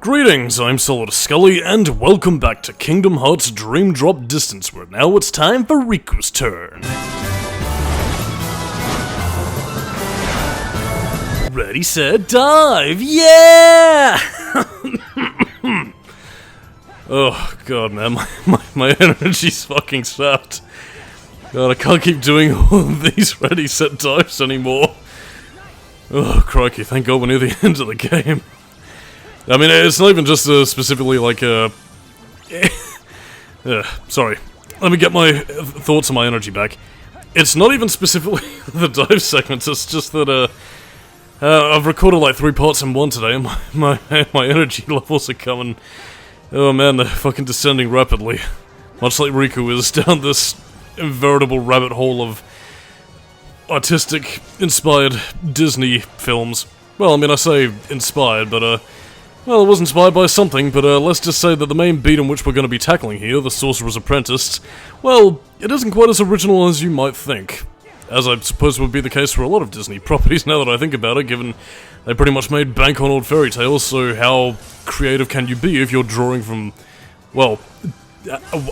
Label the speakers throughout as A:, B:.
A: Greetings, I'm Solidus-Skully, and welcome back to Kingdom Hearts Dream Drop Distance, where now it's time for Riku's turn. Ready, set, dive! Yeah! Oh god, man, my energy's fucking sapped. God, I can't keep doing all of these ready, set, dives anymore. Oh, crikey, thank god we're near the end of the game. I mean, it's not even just specifically like sorry. Let me get my thoughts and my energy back. It's not even specifically the dive segments, it's just that, I've recorded like 3 parts in one today, and my energy levels are coming... Oh man, they're fucking descending rapidly. Much like Riku is down this veritable rabbit hole of artistic-inspired Disney films. Well, I mean, I say inspired, but, well, it was inspired by something, but let's just say that the main beat in which we're going to be tackling here, The Sorcerer's Apprentice, well, it isn't quite as original as you might think. As I suppose would be the case for a lot of Disney properties now that I think about it, given they pretty much made bank on old fairy tales, so how creative can you be if you're drawing from, well,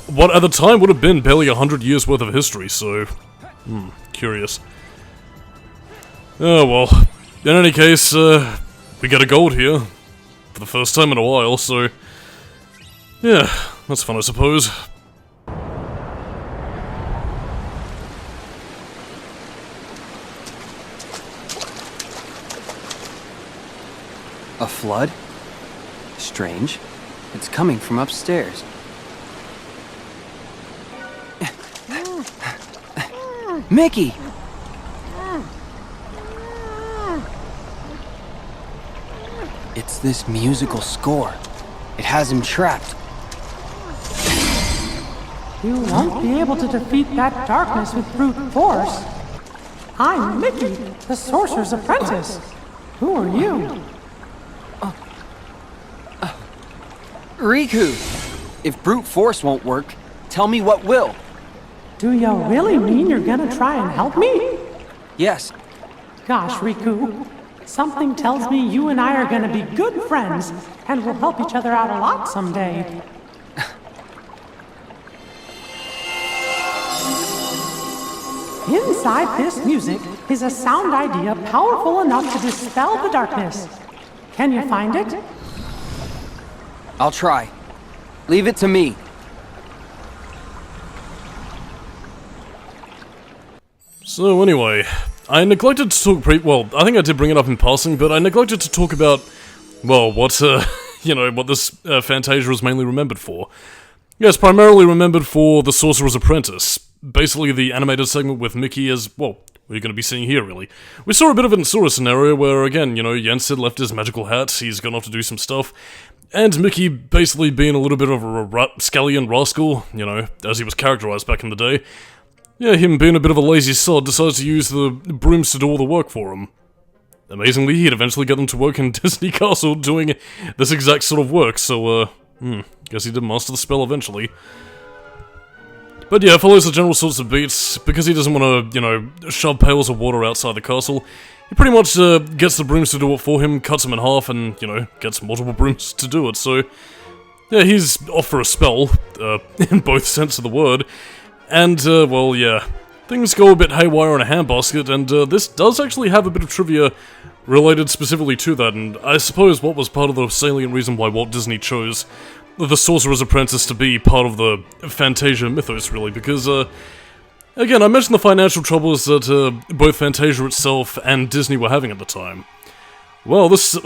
A: what at the time would have been barely 100 years worth of history, so, curious. Oh well, in any case, we get a gold here. For the first time in a while, so... yeah, that's fun, I suppose.
B: A flood? Strange. It's coming from upstairs. Mickey! It's this musical score. It has him trapped.
C: You won't be able to defeat that darkness with brute force. I'm Mickey, the Sorcerer's Apprentice. Who are you?
B: Riku! If brute force won't work, tell me what will.
C: Do you really mean you're gonna try and help me?
B: Yes.
C: Gosh, Riku. Something tells me you and I are gonna be good friends, and we'll help each other out a lot someday. Inside this music is a sound idea powerful enough to dispel the darkness. Can you find it?
B: I'll try. Leave it to me.
A: So anyway, I neglected to talk well, I think I did bring it up in passing, but I neglected to talk about, well, what, you know, what this Fantasia is mainly remembered for. Yes, primarily remembered for The Sorcerer's Apprentice. Basically the animated segment with Mickey as, well, we're going to be seeing here, really. We saw a bit of it in Sora scenario where, again, you know, Yensid left his magical hat, he's gone off to do some stuff, and Mickey basically being a little bit of a scallion rascal, you know, as he was characterized back in the day. Yeah, him being a bit of a lazy sod decides to use the brooms to do all the work for him. Amazingly, he'd eventually get them to work in Disney Castle doing this exact sort of work, so, guess he did master the spell eventually. But yeah, follows the general sorts of beats, because he doesn't want to, you know, shove pails of water outside the castle. He pretty much gets the brooms to do it for him, cuts them in half, and, you know, gets multiple brooms to do it, so... yeah, he's off for a spell, in both sense of the word. And, well, yeah, things go a bit haywire in a handbasket, and this does actually have a bit of trivia related specifically to that, and I suppose what was part of the salient reason why Walt Disney chose The Sorcerer's Apprentice to be part of the Fantasia mythos, really, because, again, I mentioned the financial troubles that both Fantasia itself and Disney were having at the time. Well, this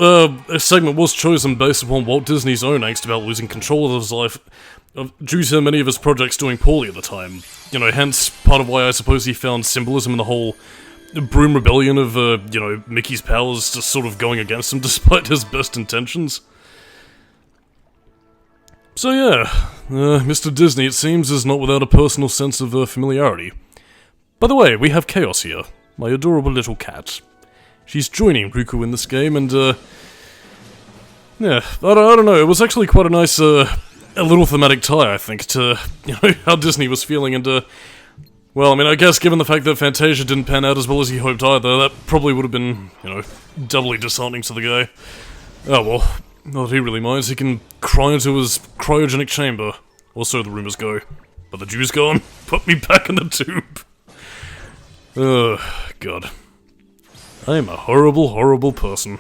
A: segment was chosen based upon Walt Disney's own angst about losing control of his life due to many of his projects doing poorly at the time. You know, hence part of why I suppose he found symbolism in the whole broom rebellion of, you know, Mickey's powers just sort of going against him despite his best intentions. So yeah, Mr. Disney, it seems, is not without a personal sense of familiarity. By the way, we have Chaos here, my adorable little cat. She's joining Riku in this game, and, yeah, I don't know, it was actually quite a nice, a little thematic tie, I think, to, you know, how Disney was feeling, and, well, I mean, I guess given the fact that Fantasia didn't pan out as well as he hoped either, that probably would have been, you know, doubly disheartening to the guy. Oh well. Not that he really minds, he can cry into his cryogenic chamber. Or so the rumors go. But the juice gone? Put me back in the tube! Ugh, God. I am a horrible, horrible person.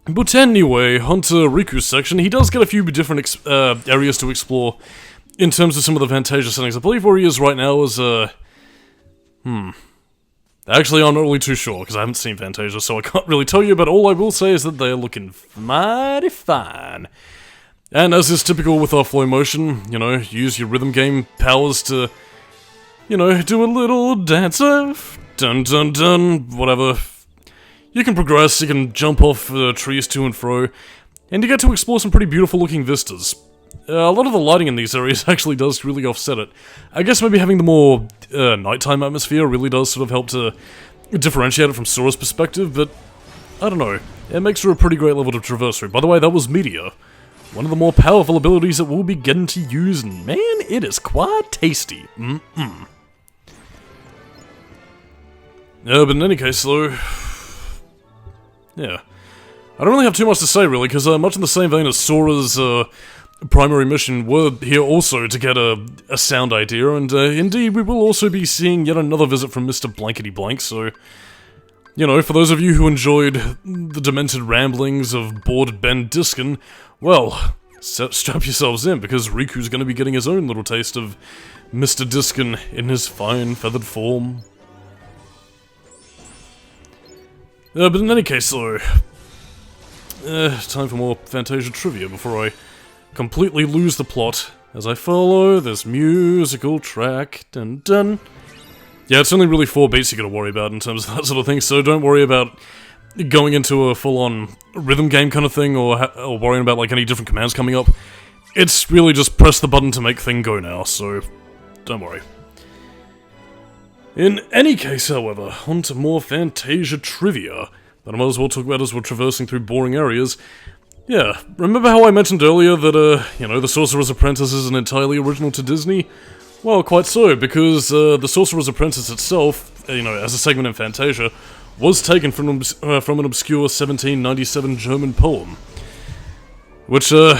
A: But anyway, onto Riku's section. He does get a few different areas to explore in terms of some of the Fantasia settings. I believe where he is right now is, Actually, I'm not really too sure, because I haven't seen Fantasia, so I can't really tell you, but all I will say is that they're looking mighty fine. And as is typical with our flow motion, you know, use your rhythm game powers to, you know, do a little dance off, dun dun dun, whatever. You can progress, you can jump off trees to and fro, and you get to explore some pretty beautiful looking vistas. A lot of the lighting in these areas actually does really offset it. I guess maybe having the more nighttime atmosphere really does sort of help to differentiate it from Sora's perspective, but I don't know. It makes for a pretty great level to traverse through. By the way, that was Meteor. One of the more powerful abilities that we'll be getting to use, and man, it is quite tasty. But in any case, though... Yeah. I don't really have too much to say, really, because much in the same vein as Sora's primary mission, we're here also to get a sound idea, and indeed we will also be seeing yet another visit from Mr. Blankety Blank, so... You know, for those of you who enjoyed the demented ramblings of bored Ben Diskin, well, strap yourselves in, because Riku's going to be getting his own little taste of Mr. Diskin in his fine feathered form. But in any case, though, time for more Fantasia trivia before I completely lose the plot as I follow this musical track. Dun dun. Yeah, it's only really 4 beats you gotta worry about in terms of that sort of thing, so don't worry about going into a full-on rhythm game kind of thing, or worrying about, like, any different commands coming up. It's really just press the button to make thing go now, so don't worry. In any case, however, on to more Fantasia trivia that I might as well talk about as we're traversing through boring areas. Yeah, remember how I mentioned earlier that, you know, The Sorcerer's Apprentice isn't entirely original to Disney? Well, quite so, because The Sorcerer's Apprentice itself, you know, as a segment in Fantasia, was taken from an obscure 1797 German poem. Which, you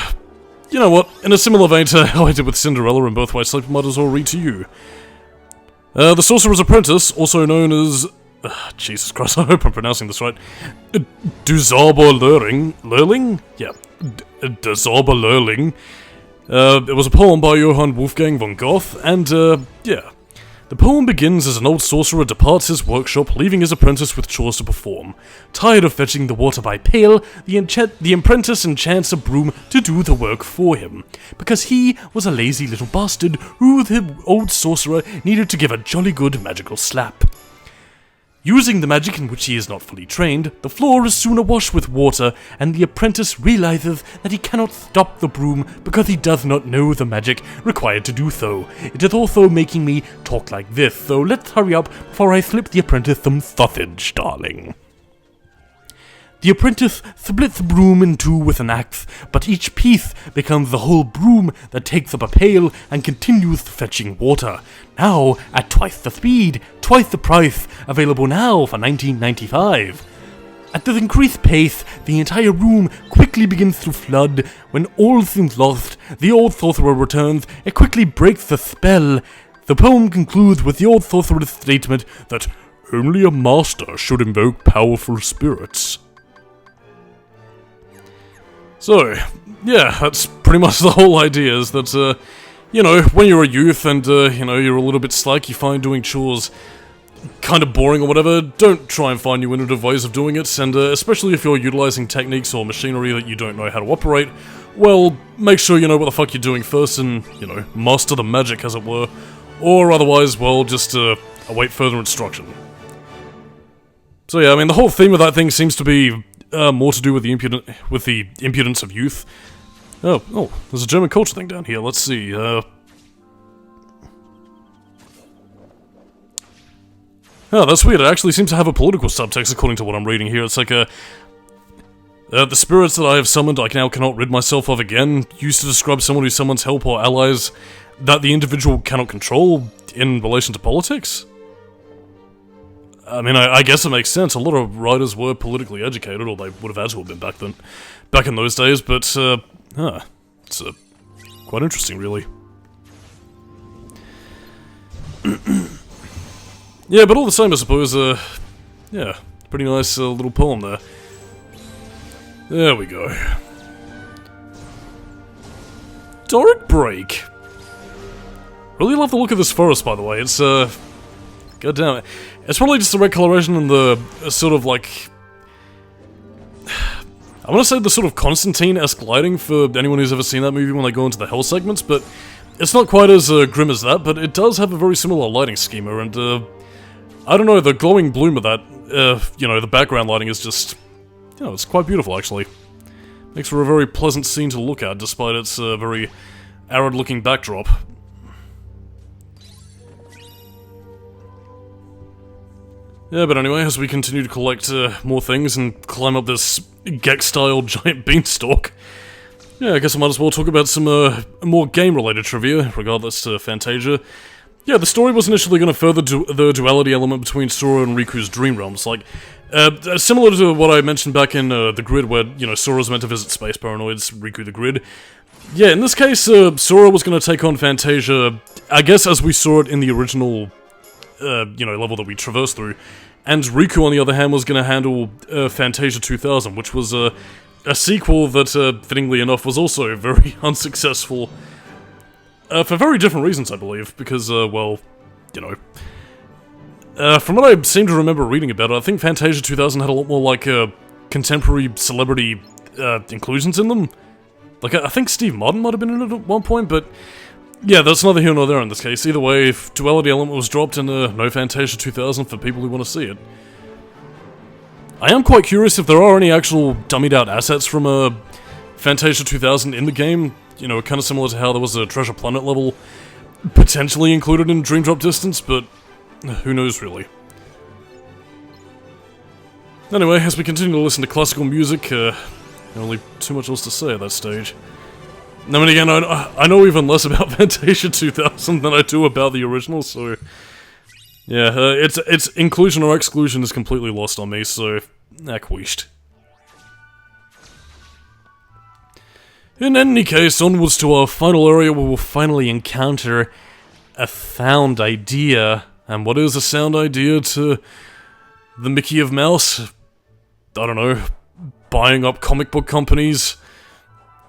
A: know what, in a similar vein to how I did with Cinderella and Birthright Sleep, I might as well read to you. The Sorcerer's Apprentice, also known as... Jesus Christ, I hope I'm pronouncing this right. Du Zauberlehrling? Yeah, Der Zauberlehrling. It was a poem by Johann Wolfgang von Goethe, and, yeah. The poem begins as an old sorcerer departs his workshop, leaving his apprentice with chores to perform. Tired of fetching the water by pail, the apprentice enchants a broom to do the work for him, because he was a lazy little bastard who the old sorcerer needed to give a jolly good magical slap. Using the magic in which he is not fully trained, the floor is soon awash with water, and the apprentice realizes that he cannot stop the broom because he does not know the magic required to do so. It is also making me talk like this, so let's hurry up before I slip the apprentice some sausage, darling. The apprentice splits the broom in two with an axe, but each piece becomes the whole broom that takes up a pail and continues fetching water. Now, at twice the speed, twice the price, available now for $19.95. At this increased pace, the entire room quickly begins to flood. When all seems lost, the old sorcerer returns and quickly breaks the spell. The poem concludes with the old sorcerer's statement that only a master should invoke powerful spirits. So, yeah, that's pretty much the whole idea, is that, you know, when you're a youth and, you know, you're a little bit slack, you find doing chores kind of boring or whatever, don't try and find new innovative ways of doing it, and especially if you're utilizing techniques or machinery that you don't know how to operate, well, make sure you know what the fuck you're doing first and, you know, master the magic, as it were, or otherwise, well, just await further instruction. So yeah, I mean, the whole theme of that thing seems to be more to do with the impudence of youth. Oh, there's a German culture thing down here. Let's see. Oh, that's weird. It actually seems to have a political subtext according to what I'm reading here. It's like the spirits that I have summoned, I now cannot rid myself of again, used to describe someone who summons help or allies that the individual cannot control in relation to politics. I mean, I guess it makes sense. A lot of writers were politically educated, or they would have had to have been back in those days, but, it's, quite interesting, really. Yeah, but all the same, I suppose, yeah, pretty nice little poem there. There we go. Doric Break. Really love the look of this forest, by the way. It's, god damn it. It's probably just the red coloration and the sort of like... I want to say the sort of Constantine-esque lighting for anyone who's ever seen that movie when they go into the hell segments, but it's not quite as grim as that, but it does have a very similar lighting schema, and I don't know, the glowing bloom of that, you know, the background lighting is just, you know, it's quite beautiful, actually. Makes for a very pleasant scene to look at, despite its very arid-looking backdrop. Yeah, but anyway, as we continue to collect more things and climb up this Gex-style giant beanstalk, yeah, I guess I might as well talk about some more game-related trivia, regardless to Fantasia. Yeah, the story was initially going to further the duality element between Sora and Riku's dream realms, like, similar to what I mentioned back in the Grid, where, you know, Sora's meant to visit space paranoids, Riku the Grid. Yeah, in this case, Sora was going to take on Fantasia, I guess as we saw it in the original... you know, level that we traversed through, and Riku, on the other hand, was going to handle Fantasia 2000, which was a sequel that, fittingly enough, was also very unsuccessful, for very different reasons, I believe, because, well, you know, from what I seem to remember reading about it, I think Fantasia 2000 had a lot more, like, contemporary celebrity inclusions in them. Like, I think Steve Martin might have been in it at one point, but... yeah, that's neither here nor there in this case. Either way, if duality element was dropped and no Fantasia 2000 for people who want to see it. I am quite curious if there are any actual dummied out assets from Fantasia 2000 in the game. You know, kind of similar to how there was a Treasure Planet level potentially included in Dream Drop Distance, but who knows really. Anyway, as we continue to listen to classical music, only too much else to say at that stage. I mean, again, I know even less about Fantasia 2000 than I do about the original, so... yeah, its inclusion or exclusion is completely lost on me, so... acqueeshed. In any case, onwards to our final area where we'll finally encounter a found idea. And what is a sound idea to the Mickey of Mouse? I don't know, buying up comic book companies...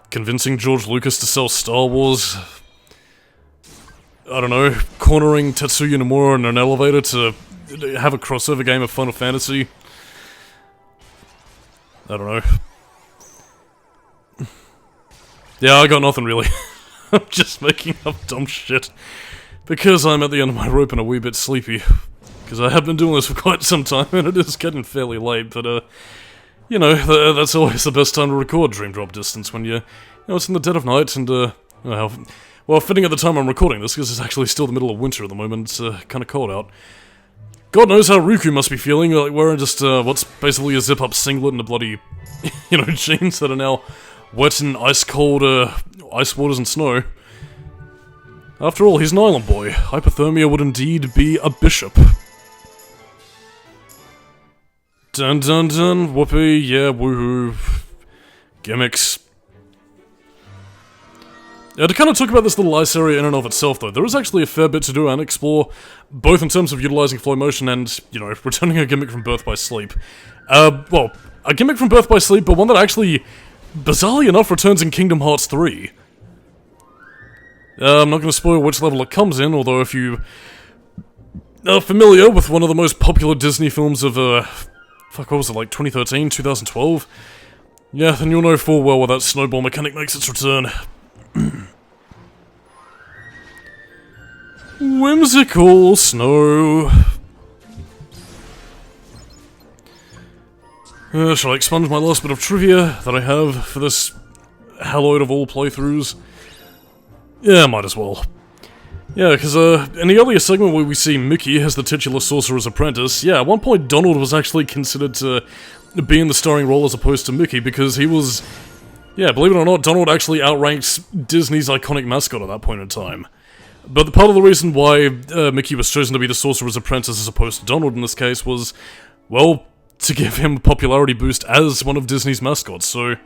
A: convincing George Lucas to sell Star Wars. I don't know, cornering Tetsuya Nomura in an elevator to have a crossover game of Final Fantasy. I don't know. Yeah, I got nothing really. I'm just making up dumb shit. Because I'm at the end of my rope and a wee bit sleepy. Because I have been doing this for quite some time and it is getting fairly late, but you know, that's always the best time to record Dream Drop Distance, when you know, it's in the dead of night, and, well, fitting at the time I'm recording this, because it's actually still the middle of winter at the moment, it's, kind of cold out. God knows how Riku must be feeling, like, wearing just, what's basically a zip-up singlet and a bloody, you know, jeans that are now wet in ice-cold, ice waters and snow. After all, he's an island boy. Hypothermia would indeed be a bishop. Dun dun dun, whoopee, yeah, woohoo. Gimmicks. To kind of talk about this little ice area in and of itself, though, there is actually a fair bit to do and explore, both in terms of utilizing flow motion and, you know, returning a gimmick from Birth by Sleep. Well, a gimmick from Birth by Sleep, but one that actually, bizarrely enough, returns in Kingdom Hearts 3. I'm not going to spoil which level it comes in, although if you are familiar with one of the most popular Disney films of, fuck, what was it, like 2013, 2012? Yeah, then you'll know full well where that snowball mechanic makes its return. Whimsical snow. Shall I expunge my last bit of trivia that I have for this hallowed of all playthroughs? Yeah, might as well. Yeah, because in the earlier segment where we see Mickey as the titular Sorcerer's Apprentice, yeah, at one point Donald was actually considered to be in the starring role as opposed to Mickey, because he was... yeah, believe it or not, Donald actually outranks Disney's iconic mascot at that point in time. But the part of the reason why Mickey was chosen to be the Sorcerer's Apprentice as opposed to Donald in this case was, well, to give him a popularity boost as one of Disney's mascots, so...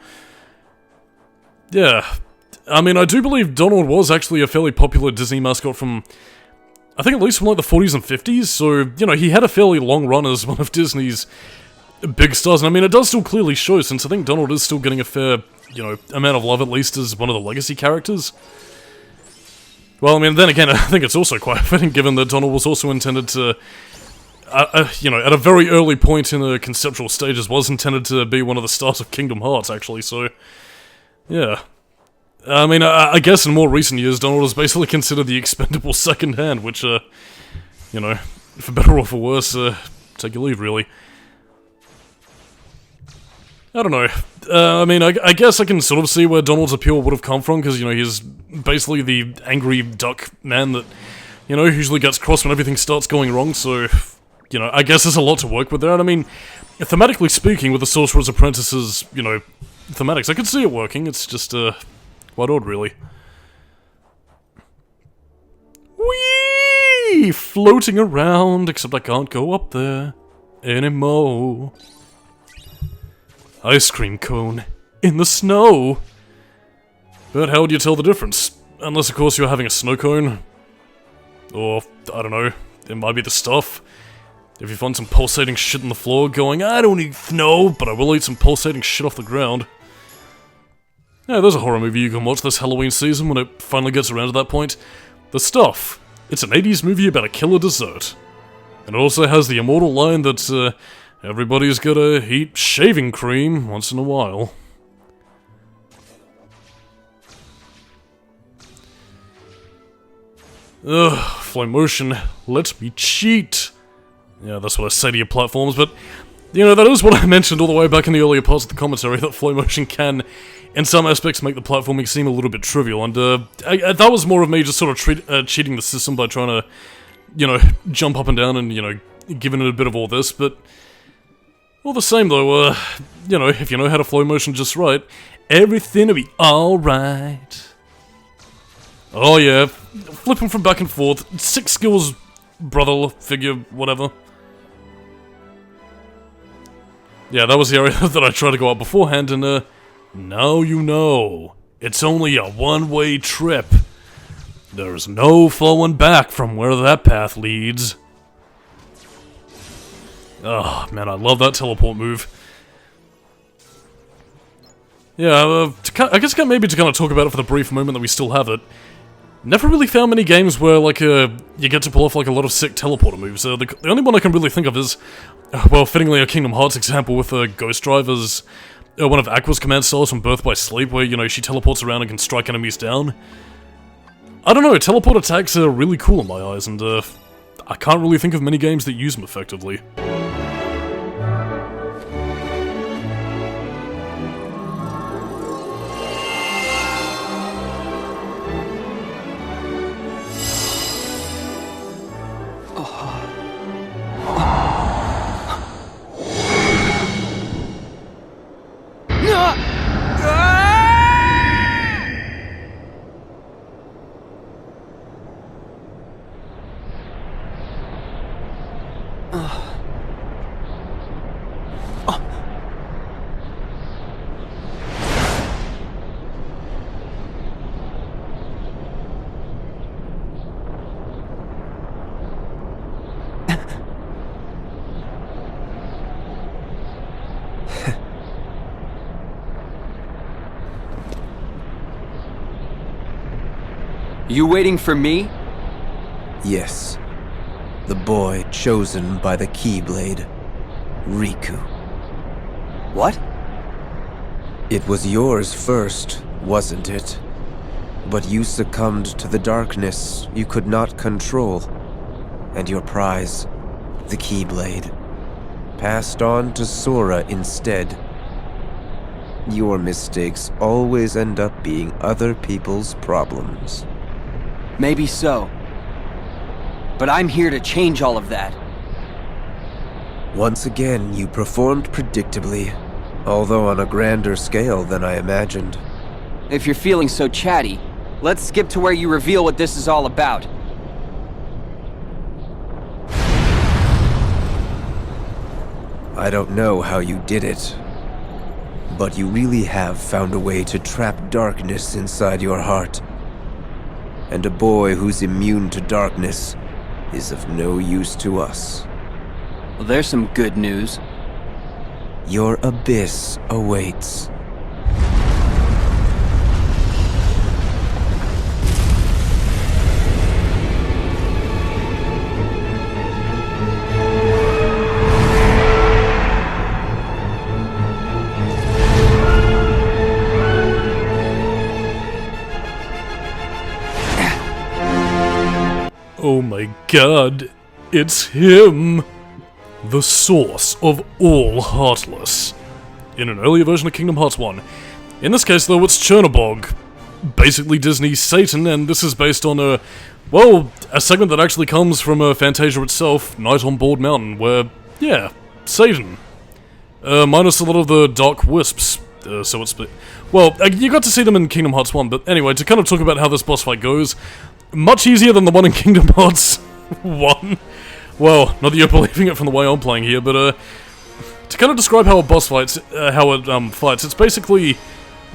A: yeah. I mean, I do believe Donald was actually a fairly popular Disney mascot from... I think at least from like the 40s and 50s, so, you know, he had a fairly long run as one of Disney's big stars, and I mean, it does still clearly show, since I think Donald is still getting a fair, you know, amount of love, at least as one of the legacy characters. Well, I mean, then again, I think it's also quite fitting, given that Donald was also intended to, you know, at a very early point in the conceptual stages, was intended to be one of the stars of Kingdom Hearts, actually, so, yeah. I mean, I guess in more recent years, Donald is basically considered the expendable second hand, which, you know, for better or for worse, take your leave, really. I don't know. I mean, I guess I can sort of see where Donald's appeal would have come from, because, you know, he's basically the angry duck man that, you know, usually gets cross when everything starts going wrong, so, you know, I guess there's a lot to work with there, and I mean, thematically speaking, with the Sorcerer's Apprentice's, you know, thematics, I could see it working, it's just, quite odd, really. Whee! Floating around, except I can't go up there anymore. Ice cream cone in the snow. But how would you tell the difference? Unless, of course, you're having a snow cone. Or, I don't know, it might be the stuff. If you find some pulsating shit on the floor going, I don't eat snow, but I will eat some pulsating shit off the ground. Yeah, there's a horror movie you can watch this Halloween season when it finally gets around to that point. The Stuff. It's an 80s movie about a killer dessert. And it also has the immortal line that, everybody's gotta eat shaving cream once in a while. Ugh, Flow Motion, let me cheat. Yeah, that's what I say to your platforms, but, you know, that is what I mentioned all the way back in the earlier parts of the commentary, that Flow Motion can, in some aspects, make the platforming seem a little bit trivial, and, that was more of me just sort of cheating the system by trying to, you know, jump up and down and, you know, giving it a bit of all this, but... all the same, though, you know, if you know how to flow motion just right, everything'll be alright. Oh yeah, flipping from back and forth, 6 skills, brother, figure, whatever. Yeah, that was the area that I tried to go up beforehand, and, now you know. It's only a one-way trip. There's no flowing back from where that path leads. Oh, man, I love that teleport move. Yeah, I guess maybe to kind of talk about it for the brief moment that we still have it. Never really found many games where, like, you get to pull off, like, a lot of sick teleporter moves. The only one I can really think of is, well, fittingly a Kingdom Hearts example with Ghost Driver's, one of Aqua's command styles from Birth by Sleep, where, you know, she teleports around and can strike enemies down. I don't know, teleport attacks are really cool in my eyes, and, I can't really think of many games that use them effectively.
B: You waiting for me?
D: Yes. The boy chosen by the Keyblade. Riku.
B: What?
D: It was yours first, wasn't it? But you succumbed to the darkness you could not control. And your prize, the Keyblade, passed on to Sora instead. Your mistakes always end up being other people's problems.
B: Maybe so. But I'm here to change all of that.
D: Once again, you performed predictably, although on a grander scale than I imagined.
B: If you're feeling so chatty, Let's skip to where you reveal what this is all about.
D: I don't know how you did it, but you really have found a way to trap darkness inside your heart. And a boy who's immune to darkness is of no use to us.
B: Well, there's some good news.
D: Your abyss awaits.
A: Oh my god, it's him! The source of all Heartless. In an earlier version of Kingdom Hearts 1. In this case though, it's Chernobog. Basically Disney's Satan, and this is based on a segment that actually comes from Fantasia itself, Night on Board Mountain, where, yeah, Satan. Minus a lot of the Dark Wisps, so it's... Well, you got to see them in Kingdom Hearts 1, but anyway, to kind of talk about how this boss fight goes, much easier than the one in Kingdom Hearts 1. Well, not that you're believing it from the way I'm playing here, but to kind of describe how a boss fights, fights, it's basically,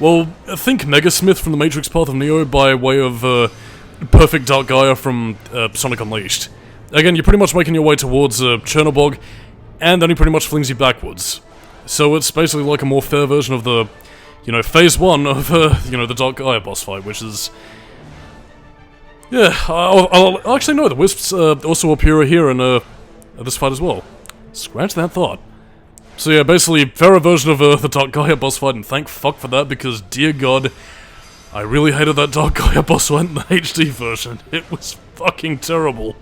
A: well, think Megasmith from the Matrix Path of Neo by way of Perfect Dark Gaia from Sonic Unleashed. Again, you're pretty much making your way towards Chernobog, and then he pretty much flings you backwards. So it's basically like a more fair version of the, phase 1 of, the Dark Gaia boss fight, which is... Yeah, I'll actually no, the Wisps also appear here in this fight as well. Scratch that thought. So yeah, basically, fairer version of the Dark Gaia boss fight, and thank fuck for that, because dear god, I really hated that Dark Gaia boss fight in the HD version. It was fucking terrible.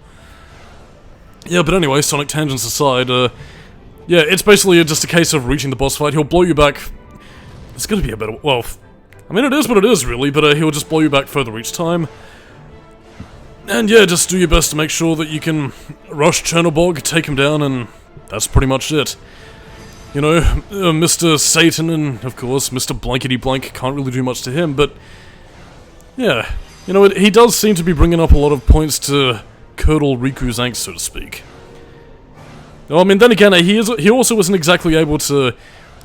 A: Yeah, but anyway, Sonic tangents aside, yeah, it's basically just a case of reaching the boss fight. He'll blow you back. It's gonna be a better... Well, I mean, it is what it is, really, but he'll just blow you back further each time. And yeah, just do your best to make sure that you can rush Chernobog, take him down, and that's pretty much it. Mr. Satan and, of course, Mr. Blankety-Blank can't really do much to him, but... Yeah, he does seem to be bringing up a lot of points to curdle Riku's angst, so to speak. Well, I mean, then again, he also isn't exactly able to...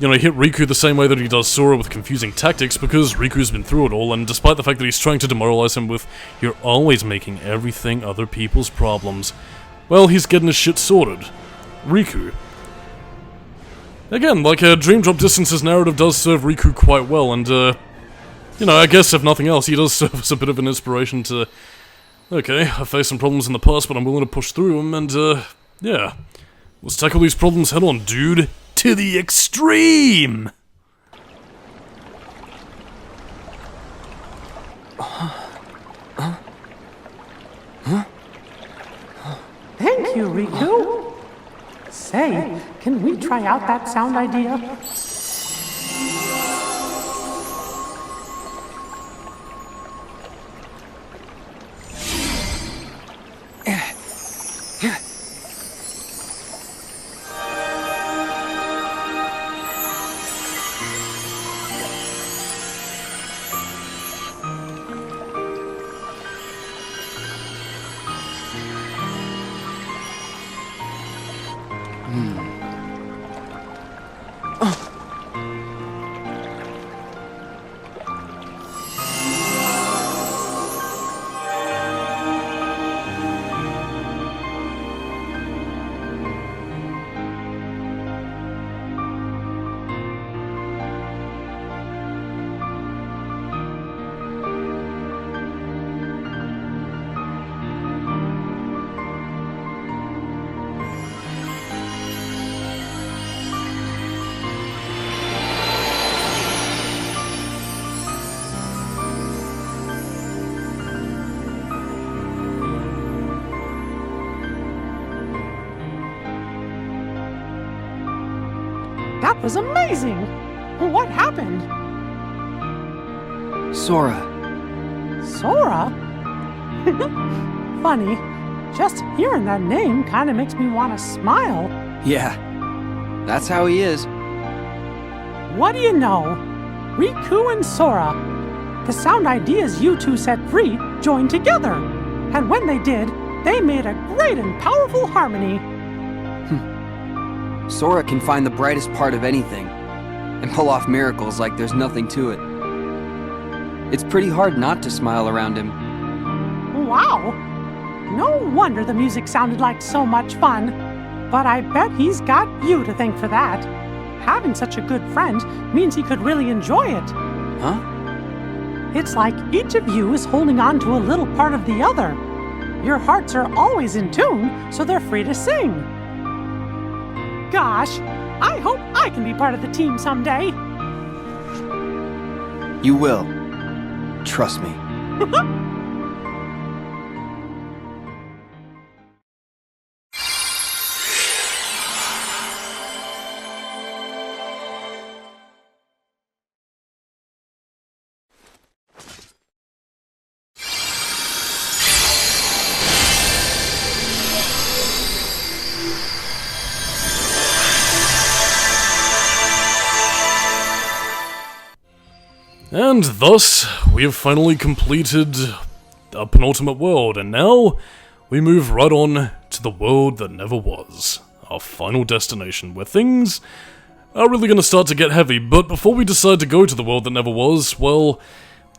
A: hit Riku the same way that he does Sora with confusing tactics, because Riku's been through it all, and despite the fact that he's trying to demoralize him with, "You're always making everything other people's problems," well, he's getting his shit sorted. Riku. Again, like, Dream Drop Distance's narrative does serve Riku quite well, and, I guess if nothing else, he does serve as a bit of an inspiration to, okay, I faced some problems in the past, but I'm willing to push through them, and, yeah. Let's tackle these problems head on, dude. To the extreme!
C: Thank you, Riku. Say, can we try out that sound idea? That was amazing! What happened?
B: Sora.
C: Sora? Funny. Just hearing that name kinda makes me want to smile.
B: Yeah, that's how he is.
C: What do you know? Riku and Sora. The sound ideas you two set free joined together. And when they did, they made a great and powerful harmony.
B: Sora can find the brightest part of anything and pull off miracles like there's nothing to it. It's pretty hard not to smile around him.
C: Wow! No wonder the music sounded like so much fun. But I bet he's got you to thank for that. Having such a good friend means he could really enjoy it.
B: Huh?
C: It's like each of you is holding on to a little part of the other. Your hearts are always in tune, so they're free to sing. Gosh, I hope I can be part of the team someday.
B: You will. Trust me.
A: And thus, we have finally completed a penultimate world, and now we move right on to the world that never was, our final destination, where things are really going to start to get heavy. But before we decide to go to the world that never was, well,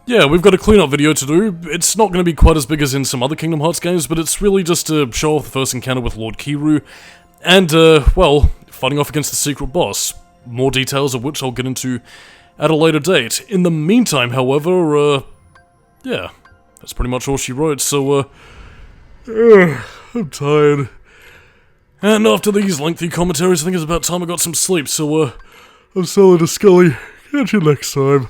A: yeah, we've got a cleanup video to do. It's not going to be quite as big as in some other Kingdom Hearts games, but it's really just to show off the first encounter with Lord Kiru, and, well, fighting off against the secret boss, more details of which I'll get into at a later date. In the meantime, however, yeah, that's pretty much all she wrote, so, I'm tired. And after these lengthy commentaries, I think it's about time I got some sleep, so, I'm Solidus-Skully. Catch you next time.